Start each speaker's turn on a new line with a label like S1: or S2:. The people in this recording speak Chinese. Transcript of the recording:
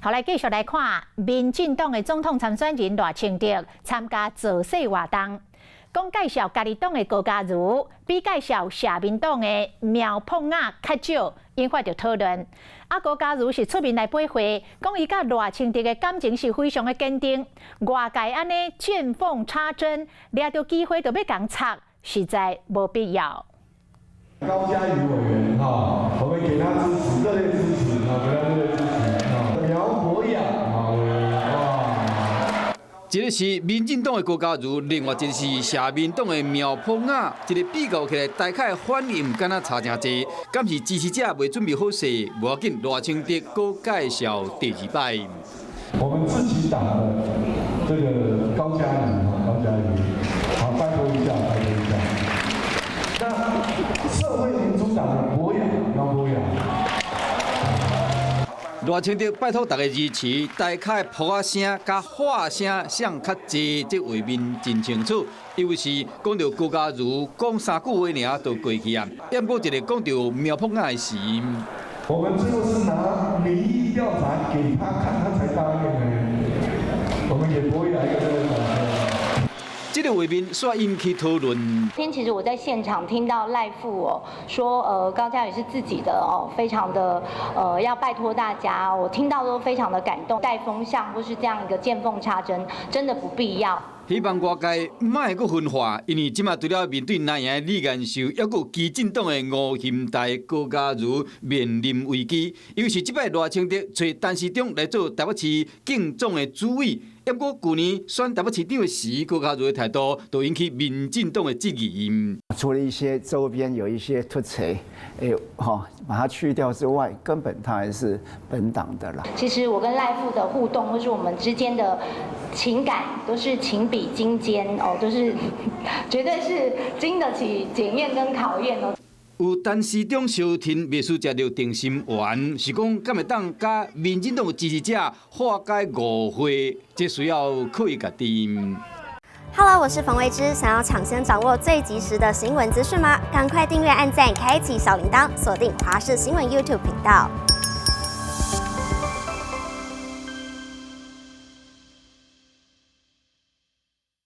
S1: 后来继续来看，民进党的总统参选人赖清德参加造势活动，讲介绍家己党的高嘉瑜，比介绍社民党的苗凤雅较少，引发着讨论。高嘉瑜是出面来背会，讲伊甲赖清德的感情是非常的坚定，外界安尼见缝插针，抓到机会就要共插，实在无必要。
S2: 高嘉瑜委员我们给他支持，热烈支持，给他热烈支持。苗博雅委员，哇！
S3: 一个是民进党的高嘉瑜，另外一个是社民党的苗凤雅，一个比较起来，大概反应敢若差真济。敢是支持者未准备好势，无要紧，赖清德搁介绍第二摆。
S2: 我们自己党的这个高嘉瑜，高嘉瑜，好，拜托一下，拜托一下。那社会民主党的博雅，苗博雅。
S3: 赖清德拜托大家支持，大概噗啊声加话声上较济，这画面真清楚。尤其是讲到高嘉瑜，讲3句话尔就过去啊。也过一个讲到苗凤雅的时，
S2: 我们最后是拿民意调查给他看，他才答应呢。我们给博雅一个热烈掌声。
S3: 这个画面煞引起讨论。
S4: 今天其实我在现场听到赖副说高嘉瑜是自己的非常的要拜托大家，我听到都非常的感动。带风向或是这样一个见缝插针，真的不必要。
S3: 希望外界莫阁分化，因为即马除了面对南洋的李元秀，还有基进党的吴兴代、高嘉瑜面临危机。尤其是即摆赖清德找陈时中来做台北市竞总的主委，不过去年选台北市长的时，高嘉瑜的态度都引起民进党的质疑。
S5: 除了一些周边有一些突锤，把它去掉之外，根本它还是本党的啦。
S4: 其实我跟赖副的互动，或是我们之间的情感，都是情比金坚都是绝对是经得起检验跟考验哦。
S3: 有陈时中小婷秘书食到定心丸，是讲敢会当甲民进党的支持者化解误会，这需要靠伊家己。
S6: Hello， 我是冯维之，想要抢先掌握最及时的新闻资讯吗？赶快订阅、按赞、开启小铃铛，锁定华视新闻 YouTube 频道。